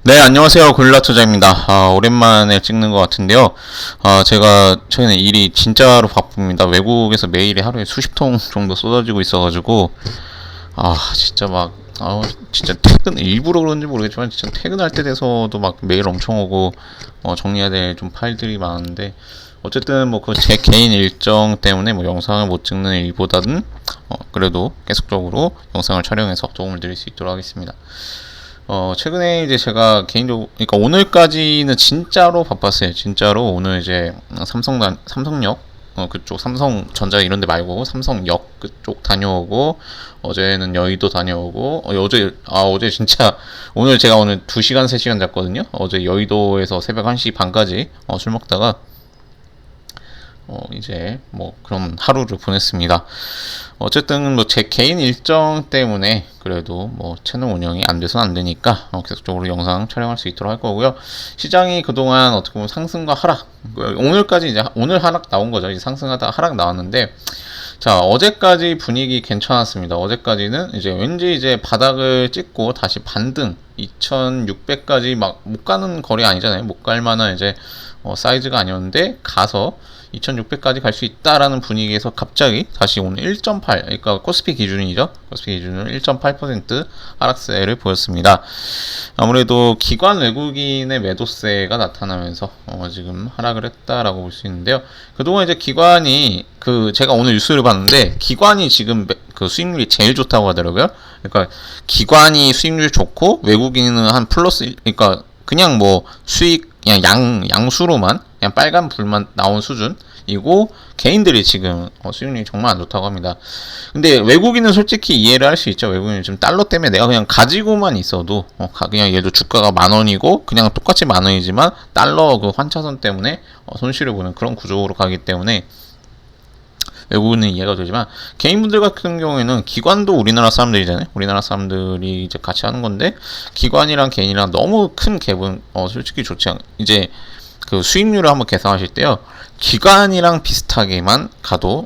네, 안녕하세요. 고릴라 투자입니다. 오랜만에 찍는 것 같은데요. 제가 최근에 일이 진짜로 바쁩니다. 외국에서 메일이 하루에 수십 통 정도 쏟아지고 있어가지고, 진짜 막, 진짜 일부러 그런지 모르겠지만, 진짜 퇴근할 때 돼서도 막 메일 엄청 오고, 정리해야 될 좀 파일들이 많은데, 어쨌든 뭐 그 제 개인 일정 때문에 뭐 영상을 못 찍는 일보다는, 그래도 계속적으로 영상을 촬영해서 도움을 드릴 수 있도록 하겠습니다. 최근에 이제 제가 개인적으로, 그러니까 오늘까지는 진짜로 바빴어요. 진짜로 오늘 이제 삼성역, 그쪽 삼성전자 이런 데 말고 삼성역 그쪽 다녀오고, 어제는 여의도 다녀오고, 어제 진짜, 오늘 2시간, 3시간 잤거든요. 어제 여의도에서 새벽 1시 반까지 술 먹다가, 이제 뭐 그런 하루를 보냈습니다. 어쨌든 뭐 제 개인 일정 때문에 그래도 뭐 채널 운영이 안 돼서는 안 되니까 계속적으로 영상 촬영할 수 있도록 할 거고요. 시장이 그동안 어떻게 보면 상승과 하락, 오늘까지 이제 오늘 하락 나온 거죠. 이제 상승하다 하락 나왔는데, 자, 어제까지 분위기 괜찮았습니다. 어제까지는 이제 왠지 이제 바닥을 찍고 다시 반등 2600까지 막 못 가는 거리 아니잖아요. 못 갈 만한 이제 사이즈가 아니었는데 가서 2600까지 갈 수 있다라는 분위기에서 갑자기 다시 오늘 1.8, 그러니까 코스피 기준이죠. 코스피 기준으로 1.8% 하락세를 보였습니다. 아무래도 기관 외국인의 매도세가 나타나면서 지금 하락을 했다라고 볼 수 있는데요. 그동안 이제 기관이 제가 오늘 뉴스를 봤는데 기관이 지금 그 수익률이 제일 좋다고 하더라고요. 그러니까 기관이 수익률이 좋고 외국인은 한 플러스, 그러니까 그냥 뭐 수익 그냥 양수로만 그냥 빨간 불만 나온 수준이고, 개인들이 지금 수익률이 정말 안 좋다고 합니다. 근데 외국인은 솔직히 이해를 할 수 있죠. 외국인은 지금 달러 때문에 내가 그냥 가지고만 있어도 그냥 얘도 주가가 10,000원이고 그냥 똑같이 10,000원이지만 달러 그 환차선 때문에 손실을 보는 그런 구조로 가기 때문에 외국인은 이해가 되지만, 개인분들 같은 경우에는 기관도 우리나라 사람들이잖아요. 우리나라 사람들이 이제 같이 하는 건데, 기관이랑 개인이랑 너무 큰 갭은 솔직히 좋지 않. 이제 그 수익률을 한번 계산하실 때요, 기관이랑 비슷하게만 가도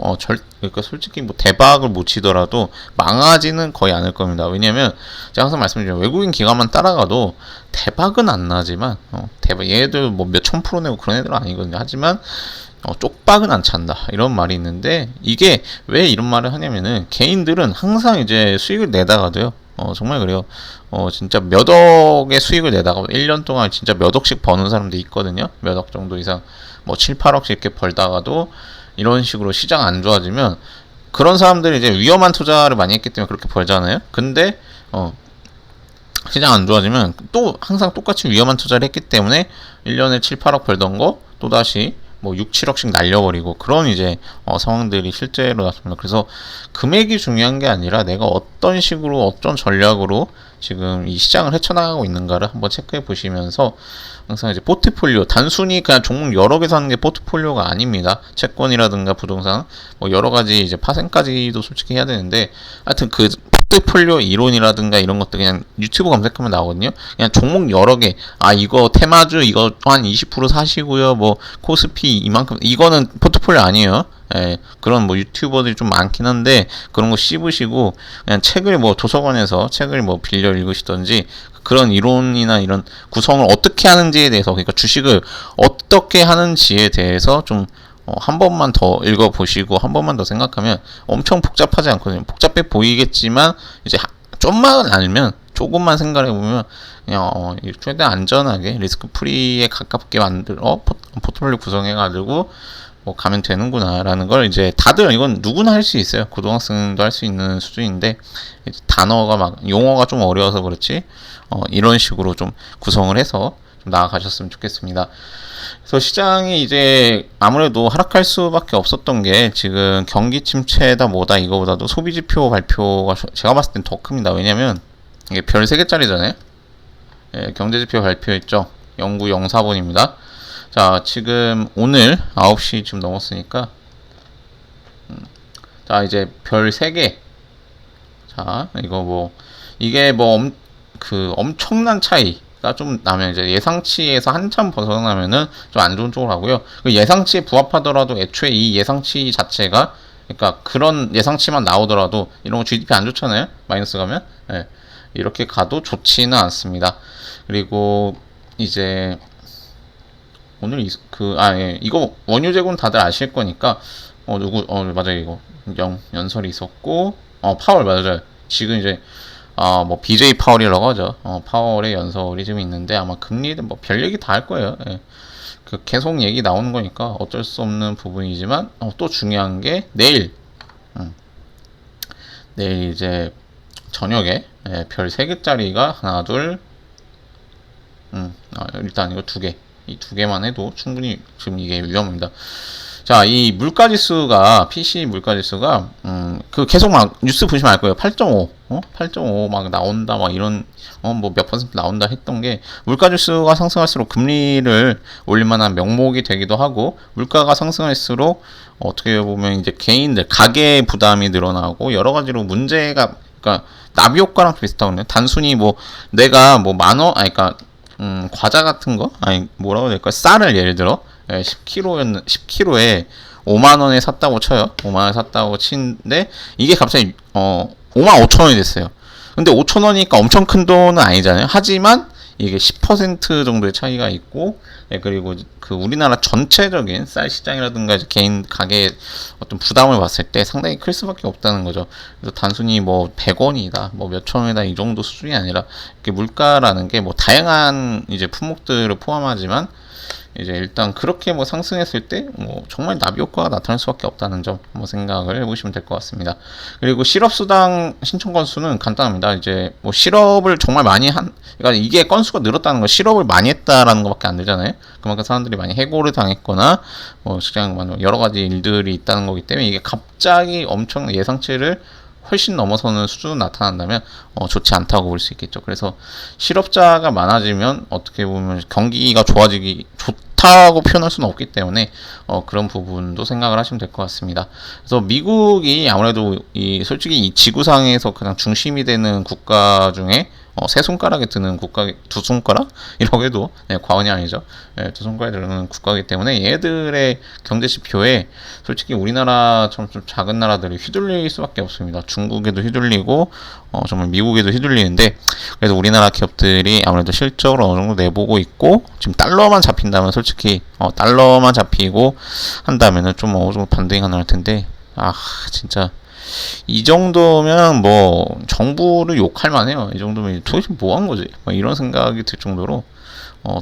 그러니까 솔직히 뭐 대박을 못 치더라도 망하지는 거의 않을 겁니다. 왜냐면 제가 항상 말씀드리죠. 외국인 기관만 따라가도 대박은 안 나지만 대박, 얘들 뭐 몇천 프로 내고 그런 애들은 아니거든요. 하지만 쪽박은 안 찬다, 이런 말이 있는데, 이게 왜 이런 말을 하냐면은 개인들은 항상 이제 수익을 내다가도요, 정말 그래요. 진짜 몇 억의 수익을 내다가 1년 동안 진짜 몇 억씩 버는 사람도 있거든요. 몇 억 정도 이상, 뭐 7, 8억씩 이렇게 벌다가도 이런 식으로 시장 안 좋아지면, 그런 사람들이 이제 위험한 투자를 많이 했기 때문에 그렇게 벌잖아요. 근데 시장 안 좋아지면 또 항상 똑같이 위험한 투자를 했기 때문에 1년에 7, 8억 벌던 거 또다시 뭐 6, 7억씩 날려버리고, 그런 이제 상황들이 실제로 났습니다. 그래서 금액이 중요한 게 아니라 내가 어떤 식으로 어떤 전략으로 지금 이 시장을 헤쳐나가고 있는가를 한번 체크해 보시면서, 항상 이제 포트폴리오, 단순히 그냥 종목 여러 개 사는 게 포트폴리오가 아닙니다. 채권이라든가 부동산 뭐 여러 가지 이제 파생까지도 솔직히 해야 되는데, 하여튼 그 포트폴리오 이론이라든가 이런 것들 그냥 유튜브 검색하면 나오거든요. 그냥 종목 여러 개, 이거 테마주 이거 한 20% 사시고요, 뭐 코스피 이만큼, 이거는 포트폴리오 아니에요. 예, 그런 뭐 유튜버들이 좀 많긴 한데, 그런 거 씹으시고 그냥 책을 뭐 도서관에서 책을 뭐 빌려 읽으시던지, 그런 이론이나 이런 구성을 어떻게 하는지에 대해서, 그러니까 주식을 어떻게 하는지에 대해서 좀 한 번만 더 읽어보시고 한 번만 더 생각하면 엄청 복잡하지 않거든요. 복잡해 보이겠지만 이제 좀만 알면, 조금만 생각해보면 그냥 최대한 안전하게 리스크 프리에 가깝게 포트폴리오 구성해가지고 뭐 가면 되는구나라는 걸, 이제 다들 이건 누구나 할 수 있어요. 고등학생도 할 수 있는 수준인데, 단어가 막 용어가 좀 어려워서 그렇지 이런 식으로 좀 구성을 해서 좀 나아가셨으면 좋겠습니다. 그래서 시장이 이제 아무래도 하락할 수밖에 없었던 게, 지금 경기 침체다 뭐다 이거보다도 소비지표 발표가 제가 봤을 땐 더 큽니다. 왜냐면 이게 별 3개짜리잖아요. 예, 경제지표 발표했죠. 0904번입니다. 자, 지금 오늘 9시 지금 넘었으니까, 자, 이제 별 3개. 자, 이거 뭐, 이게 뭐, 엄청난 차이가 좀 나면, 이제 예상치에서 한참 벗어나면은 좀 안 좋은 쪽으로 하고요. 그 예상치에 부합하더라도 애초에 이 예상치 자체가, 그러니까 그런 예상치만 나오더라도, 이런 거 GDP 안 좋잖아요? 마이너스 가면? 예. 이렇게 가도 좋지는 않습니다. 그리고 이제 오늘 예, 이거 원유 재고는 다들 아실 거니까 맞아요. 이거 연설이 있었고 파월 맞아요. 지금 이제 뭐 BJ 파월이라고 하죠. 파월의 연설이 좀 있는데 아마 금리는 뭐 별 얘기 다 할 거예요. 예. 계속 얘기 나오는 거니까 어쩔 수 없는 부분이지만 또 중요한 게 내일 이제 저녁에 별 3개짜리가 하나 둘 일단 이거 2개 이 2개만 해도 충분히 지금 이게 위험합니다. 자, 이 물가지수가 PC 물가지수가 계속 막 뉴스 보시면 알 거예요. 8.5 8.5 막 나온다 막 이런 뭐 몇 퍼센트 나온다 했던 게 물가지수가 상승할수록 금리를 올릴 만한 명목이 되기도 하고, 물가가 상승할수록 어떻게 보면 이제 개인들 가계 부담이 늘어나고 여러 가지로 문제가, 그러니까 나비 효과랑 비슷하거든요. 단순히 뭐 내가 뭐 그러니까 과자 같은 거, 아니 뭐라고 해야 될까, 쌀을 예를 들어 10kg에 5만원에 샀다고 쳐요. 5만원에 샀다고 치는데 이게 갑자기 55,000원이 됐어요. 근데 5,000원이니까 엄청 큰 돈은 아니잖아요. 하지만 이게 10% 정도의 차이가 있고, 그리고 그 우리나라 전체적인 쌀 시장이라든가 개인 가게 어떤 부담을 봤을 때 상당히 클 수밖에 없다는 거죠. 그래서 단순히 뭐 100원이다, 뭐 몇천 원이다 이 정도 수준이 아니라 이렇게 물가라는 게 뭐 다양한 이제 품목들을 포함하지만 이제 일단 그렇게 뭐 상승했을 때 뭐 정말 나비 효과가 나타날 수밖에 없다는 점 한번 생각을 해보시면 될 것 같습니다. 그리고 실업수당 신청 건수는 간단합니다. 이제 뭐 실업을 정말 많이 그러니까 이게 건수가 늘었다는 건 실업을 많이 했다라는 것밖에 안 되잖아요. 그만큼 사람들이 많이 해고를 당했거나 뭐 그냥 여러 가지 일들이 있다는 거기 때문에 이게 갑자기 엄청 예상치를 훨씬 넘어서는 수준으로 나타난다면 좋지 않다고 볼 수 있겠죠. 그래서 실업자가 많아지면 어떻게 보면 경기가 좋다고 표현할 수는 없기 때문에 그런 부분도 생각을 하시면 될 것 같습니다. 그래서 미국이 아무래도 솔직히 이 지구상에서 가장 중심이 되는 국가 중에 세 손가락에 드는 국가, 두 손가락이라고 해도 과언이 아니죠. 두 손가락에 드는 국가이기 때문에 얘들의 경제 지표에 솔직히 우리나라처럼 좀 작은 나라들이 휘둘릴 수밖에 없습니다. 중국에도 휘둘리고 정말 미국에도 휘둘리는데, 그래서 우리나라 기업들이 아무래도 실적으로 어느 정도 내보고 있고, 지금 달러만 잡힌다면 솔직히 달러만 잡히고 한다면은 좀 어느 정도 반등이 가능할 텐데, 진짜 이 정도면 뭐 정부를 욕할 만해요. 이 정도면 도대체 뭐 한 거지? 이런 생각이 들 정도로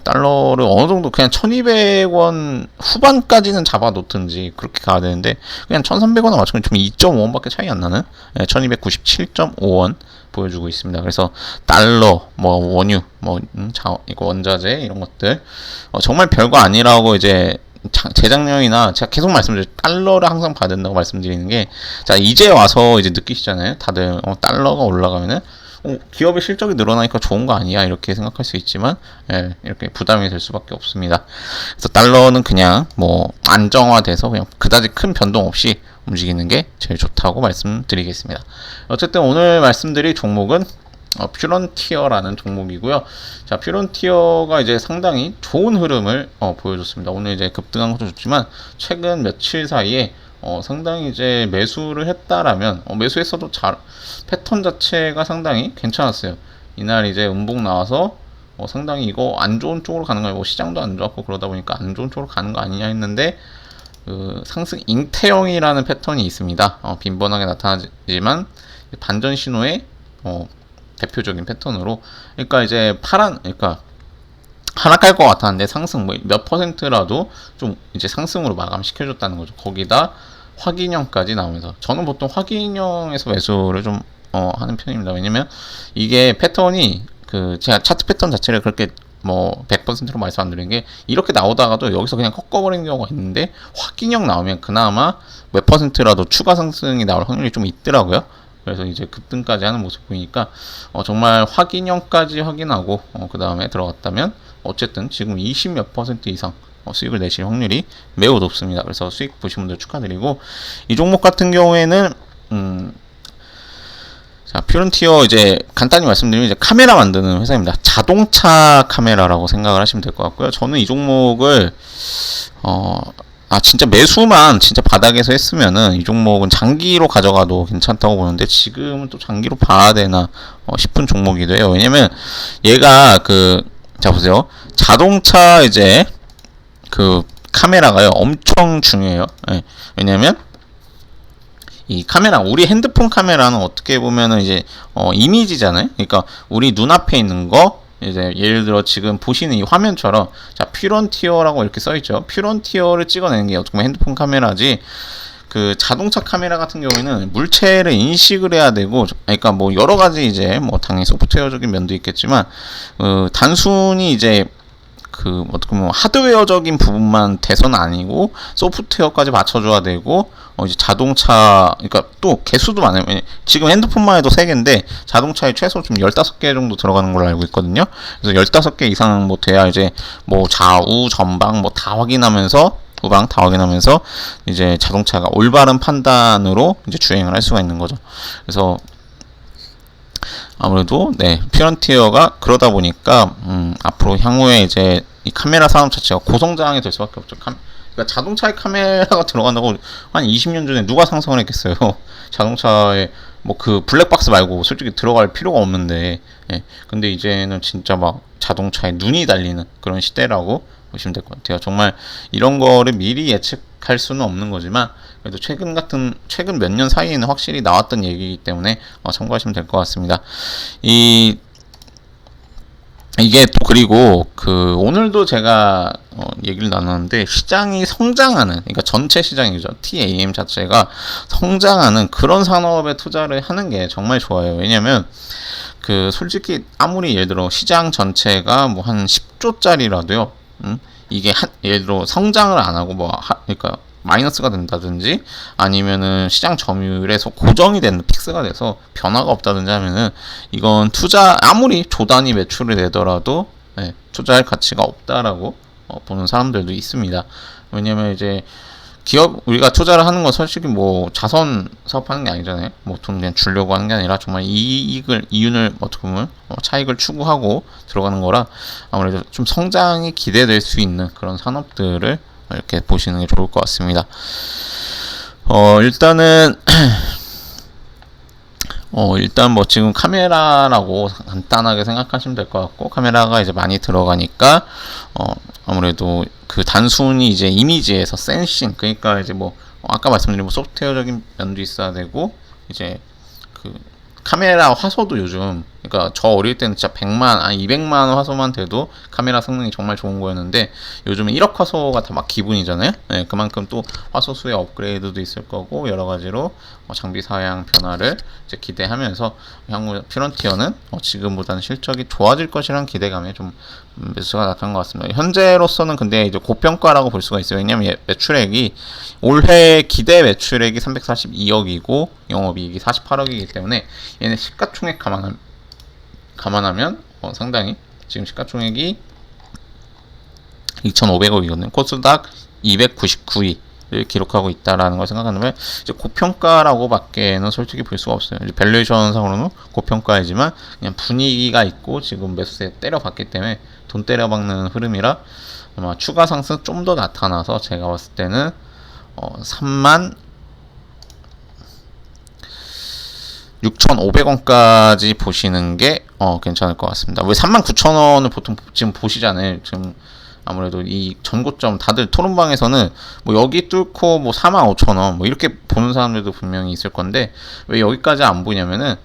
달러를 어느 정도 그냥 1200원 후반까지는 잡아 놓든지 그렇게 가야 되는데, 그냥 1300원에 맞추면 좀 2.5원밖에 차이 안 나는 1297.5원 보여주고 있습니다. 그래서 달러, 뭐 원유, 이거 원자재 이런 것들 정말 별거 아니라고 이제 재작년이나 제가 계속 말씀드렸죠. 달러를 항상 봐야 된다고 말씀드리는 게, 자, 이제 와서 이제 느끼시잖아요. 다들 달러가 올라가면은 기업의 실적이 늘어나니까 좋은 거 아니야 이렇게 생각할 수 있지만, 이렇게 부담이 될 수밖에 없습니다. 그래서 달러는 그냥 뭐 안정화돼서 그냥 그다지 큰 변동 없이 움직이는 게 제일 좋다고 말씀드리겠습니다. 어쨌든 오늘 말씀드릴 종목은 퓨런티어라는 종목이고요. 자, 퓨런티어가 이제 상당히 좋은 흐름을 보여줬습니다. 오늘 이제 급등한 것도 좋지만 최근 며칠 사이에 상당히 이제 매수를 했다라면 매수했어도 패턴 자체가 상당히 괜찮았어요. 이날 이제 음봉 나와서 상당히 이거 안 좋은 쪽으로 가는 거예요. 시장도 안 좋았고 그러다 보니까 안 좋은 쪽으로 가는 거 아니냐 했는데, 상승 잉태형이라는 패턴이 있습니다. 빈번하게 나타나지만 반전 신호의 대표적인 패턴으로, 그러니까 이제 그러니까 하락할 것 같았는데 상승 몇 퍼센트라도 좀 이제 상승으로 마감시켜줬다는 거죠. 거기다 확인형까지 나오면서, 저는 보통 확인형에서 매수를 좀 하는 편입니다. 왜냐면 이게 패턴이 제가 차트 패턴 자체를 그렇게 뭐 100%로 말씀 안 드리는 게, 이렇게 나오다가도 여기서 그냥 꺾어버리는 경우가 있는데 확인형 나오면 그나마 몇 퍼센트라도 추가 상승이 나올 확률이 좀 있더라고요. 그래서 이제 급등까지 하는 모습 보이니까 정말 확인형까지 확인하고 그 다음에 들어갔다면 어쨌든 지금 20몇 % 이상 수익을 내실 확률이 매우 높습니다. 그래서 수익 보신 분들 축하드리고, 이 종목 같은 경우에는 자, 퓨런티어 이제 간단히 말씀드리면 이제 카메라 만드는 회사입니다. 자동차 카메라라고 생각을 하시면 될 것 같고요. 저는 이 종목을 진짜 매수만 진짜 바닥에서 했으면은 이 종목은 장기로 가져가도 괜찮다고 보는데 지금은 또 장기로 봐야 되나 싶은 종목이기도 해요. 왜냐면 얘가 자 보세요. 자동차 이제 카메라가요 엄청 중요해요. 예. 왜냐면 이 카메라, 우리 핸드폰 카메라는 어떻게 보면은 이제 이미지잖아요. 그러니까 우리 눈앞에 있는 거 이제 예를 들어 지금 보시는 이 화면처럼 자 퓨런티어라고 이렇게 써 있죠. 퓨런티어를 찍어내는 게 어떻게 보면 핸드폰 카메라지. 자동차 카메라 같은 경우에는 물체를 인식을 해야 되고, 그러니까 뭐 여러 가지 이제 뭐 당연히 소프트웨어적인 면도 있겠지만 단순히 이제 어떻게 보면 하드웨어적인 부분만 돼서는 아니고 소프트웨어까지 맞춰줘야 되고 이제 자동차 그러니까 또 개수도 많아요. 지금 핸드폰만 해도 3개인데 자동차에 최소 좀 15개 정도 들어가는 걸로 알고 있거든요. 그래서 15개 이상 뭐 돼야 이제 뭐 좌우 전방 뭐 다 확인하면서 후방 다 확인하면서 이제 자동차가 올바른 판단으로 이제 주행을 할 수가 있는 거죠. 그래서 아무래도 퓨런티어가 그러다 보니까 앞으로 향후에 이제 이 카메라 산업 자체가 고성장이 될 수밖에 없죠. 그러니까 자동차에 카메라가 들어간다고 한 20년 전에 누가 상상을 했겠어요. 자동차에 뭐 블랙박스 말고 솔직히 들어갈 필요가 없는데, 예. 근데 이제는 진짜 막 자동차에 눈이 달리는 그런 시대라고 보시면 될 것 같아요. 정말 이런 거를 미리 예측할 수는 없는 거지만 그래도 최근 몇 년 사이에는 확실히 나왔던 얘기이기 때문에 참고하시면 될 것 같습니다. 이게 또 그리고 오늘도 제가 얘기를 나눴는데 시장이 성장하는, 그러니까 전체 시장이죠. TAM 자체가 성장하는 그런 산업에 투자를 하는 게 정말 좋아요. 왜냐면 솔직히 아무리 예를 들어 시장 전체가 뭐 한 10조짜리라도요. 이게 예를 들어 성장을 안 하고 그러니까 마이너스가 된다든지 아니면은 시장 점유율에서 고정이 되는 픽스가 돼서 변화가 없다든지 하면은 이건 아무리 조단위 매출을 내더라도 투자할 가치가 없다라고 보는 사람들도 있습니다. 왜냐면 이제 우리가 투자를 하는 건 솔직히 뭐 자선 사업하는 게 아니잖아요. 뭐 돈 그냥 주려고 하는 게 아니라 정말 이윤을 어떻게 보면 차익을 추구하고 들어가는 거라 아무래도 좀 성장이 기대될 수 있는 그런 산업들을 이렇게 보시는 게 좋을 것 같습니다. 일단 뭐 지금 카메라라고 간단하게 생각하시면 될 것 같고, 카메라가 이제 많이 들어가니까 아무래도 단순히 이제 이미지에서 센싱, 그러니까 이제 뭐 아까 말씀드린 뭐 소프트웨어적인 면도 있어야 되고, 이제 카메라 화소도 요즘, 그러니까 저 어릴 때는 진짜 200만 화소만 돼도 카메라 성능이 정말 좋은 거였는데 요즘은 1억 화소가 다 막 기본이잖아요. 그만큼 또 화소 수의 업그레이드도 있을 거고 여러 가지로 장비 사양 변화를 이제 기대하면서 향후 퓨런티어는 지금보다는 실적이 좋아질 것이라는 기대감에 좀 매수가 나타난 것 같습니다. 현재로서는 근데 이제 고평가라고 볼 수가 있어요. 왜냐면 매출액이 올해 기대 매출액이 342억이고 영업이익이 48억이기 때문에 얘는 시가총액 감안하면 상당히 지금 시가총액이 2,500억이거든요. 코스닥 299위를 기록하고 있다라는 걸 생각한다면 이제 고평가라고 밖에는 솔직히 볼 수가 없어요. 이제 밸류에이션 상으로는 고평가이지만 그냥 분위기가 있고 지금 매수세 때려봤기 때문에 돈 때려박는 흐름이라 아마 추가 상승 좀 더 나타나서 제가 봤을 때는 36,500원까지 보시는 게 괜찮을 것 같습니다. 왜 39,000원을 보통 지금 보시잖아요. 지금 아무래도 이 전고점 다들 토론방에서는 뭐 여기 뚫고 뭐 45,000원 뭐 이렇게 보는 사람들도 분명히 있을 건데 왜 여기까지 안 보냐면은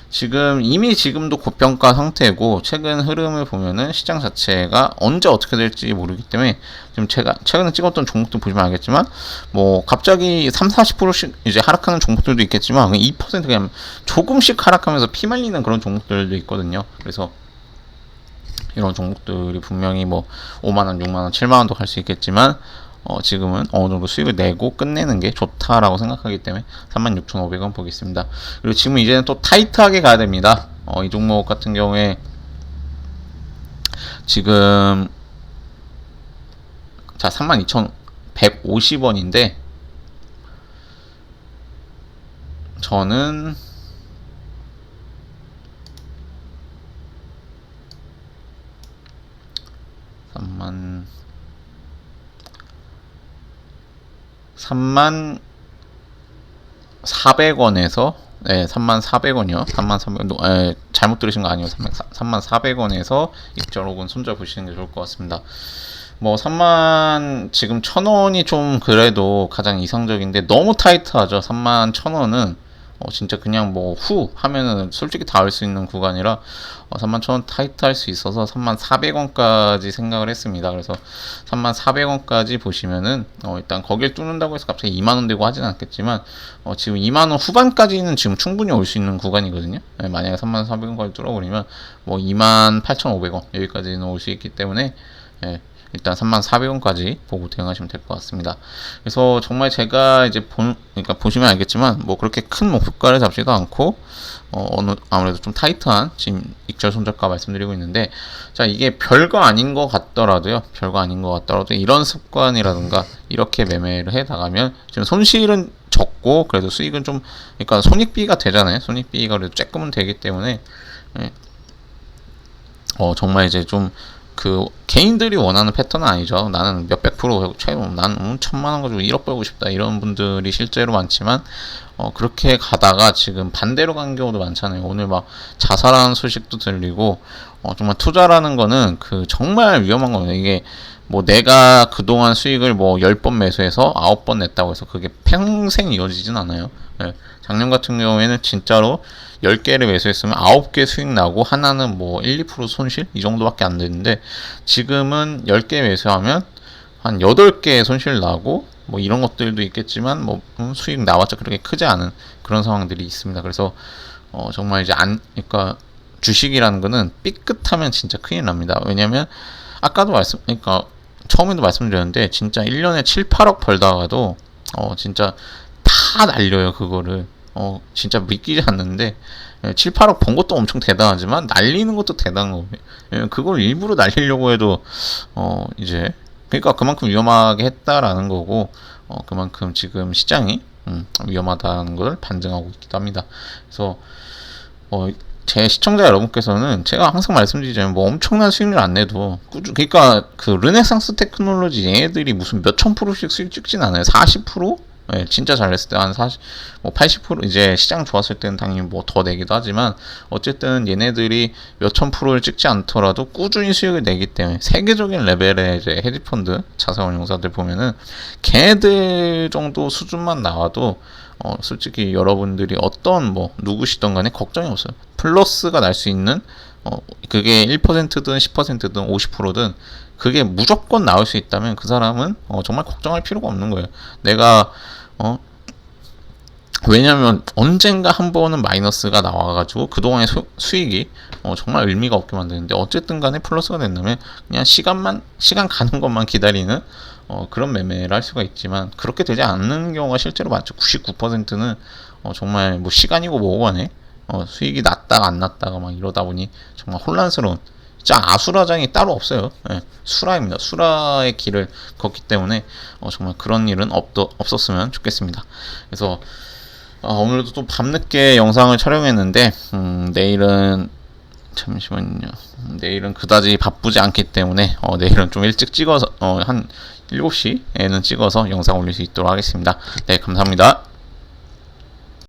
지금도 고평가 상태고 최근 흐름을 보면은 시장 자체가 언제 어떻게 될지 모르기 때문에 지금 제가 최근에 찍었던 종목들 보시면 알겠지만 뭐 갑자기 30-40%씩 이제 하락하는 종목들도 있겠지만 2% 그냥 조금씩 하락하면서 피말리는 그런 종목들도 있거든요. 그래서 이런 종목들이 분명히 뭐 5만원, 6만원, 7만원도 갈 수 있겠지만 지금은 어느 정도 수익을 내고 끝내는 게 좋다라고 생각하기 때문에 36,500원 보겠습니다. 그리고 지금 이제는 또 타이트하게 가야 됩니다. 이 종목 같은 경우에 지금 자 32,150원인데 저는 34,400원에서 네, 34,400원이요. 34,400원. 잘못 들으신 거 아니에요. 34,400원에서 익절 혹은 손절 보시는 게 좋을 것 같습니다. 뭐 3만 지금 1,000원이 좀 그래도 가장 이상적인데 너무 타이트하죠. 31,000원은 진짜 그냥 뭐 후 하면은 솔직히 닿을 수 있는 구간이라 31,000원 타이트할 수 있어서 34,400원까지 생각을 했습니다. 그래서 34,400원까지 보시면은 일단 거길 뚫는다고 해서 갑자기 2만원 되고 하진 않겠지만 지금 2만원 후반까지는 지금 충분히 올 수 있는 구간이거든요. 네, 만약에 34,400원까지 뚫어버리면 뭐 28,500원 여기까지는 올 수 있기 때문에 일단 34,400원까지 보고 대응하시면 될 것 같습니다. 그래서 정말 제가 이제 그러니까 보시면 알겠지만 뭐 그렇게 큰 목표가를 잡지도 않고 아무래도 좀 타이트한 지금 익절 손절가 말씀드리고 있는데, 자 이게 별거 아닌 것 같더라도요. 이런 습관이라든가 이렇게 매매를 해 나가면 지금 손실은 적고 그래도 수익은 좀, 그러니까 손익비가 되잖아요. 손익비가 그래도 조금은 되기 때문에 정말 이제 좀 개인들이 원하는 패턴은 아니죠. 나는 몇백 프로 최고, 나는 1,000만원 가지고 1억 벌고 싶다 이런 분들이 실제로 많지만 그렇게 가다가 지금 반대로 간 경우도 많잖아요. 오늘 막 자살하는 소식도 들리고 정말 투자라는 거는 정말 위험한 거예요. 이게 뭐 내가 그동안 수익을 뭐 10번 매수해서 9번 냈다고 해서 그게 평생 이어지진 않아요. 네. 작년 같은 경우에는 진짜로 10개를 매수했으면 9개 수익 나고 하나는 뭐 1, 2% 손실? 이 정도밖에 안 되는데 지금은 10개 매수하면 한 8개 손실 나고 뭐 이런 것들도 있겠지만 뭐 수익 나왔자 그렇게 크지 않은 그런 상황들이 있습니다. 그래서 정말 이제 그러니까 주식이라는 거는 삐끗하면 진짜 큰일 납니다. 왜냐면 아까도 그러니까 처음에도 말씀드렸는데 진짜 1년에 7, 8억 벌다가도 진짜 다 날려요. 그거를 진짜 믿기지 않는데 7, 8억 번 것도 엄청 대단하지만 날리는 것도 대단한 거예요. 그걸 일부러 날리려고 해도 이제 그러니까 그만큼 위험하게 했다라는 거고 그만큼 지금 시장이 위험하다는 걸 반증하고 있기도 합니다. 그래서 제 시청자 여러분께서는 제가 항상 말씀드리자면 뭐 엄청난 수익률 안 내도 그러니까 르네상스 테크놀로지 얘네들이 무슨 몇천 프로씩 수익 찍진 않아요. 40%? 네, 진짜 잘했을 때 한 40, 뭐 80% 이제 시장 좋았을 때는 당연히 뭐 더 내기도 하지만 어쨌든 얘네들이 몇천 프로를 찍지 않더라도 꾸준히 수익을 내기 때문에 세계적인 레벨의 이제 헤지펀드 자산운용사들 보면은 걔네들 정도 수준만 나와도 솔직히 여러분들이 어떤 뭐 누구시던 간에 걱정이 없어요. 플러스가 날 수 있는 그게 1%든 10%든 50%든 그게 무조건 나올 수 있다면 그 사람은 정말 걱정할 필요가 없는 거예요. 내가 왜냐면 언젠가 한 번은 마이너스가 나와가지고 그동안의 수익이 정말 의미가 없게 만드는데 어쨌든 간에 플러스가 된다면 그냥 시간 가는 것만 기다리는 그런 매매를 할 수가 있지만 그렇게 되지 않는 경우가 실제로 많죠. 99%는 정말 뭐 시간이고 뭐고 간에 수익이 났다가 안 났다가 막 이러다 보니 정말 혼란스러운 진짜 아수라장이 따로 없어요. 네, 수라입니다. 수라의 길을 걷기 때문에 정말 그런 일은 없었으면 좋겠습니다. 그래서 오늘도 또 밤늦게 영상을 촬영했는데 내일은 잠시만요. 내일은 그다지 바쁘지 않기 때문에 내일은 좀 일찍 찍어서 한 7시에는 찍어서 영상 올릴 수 있도록 하겠습니다. 네, 감사합니다.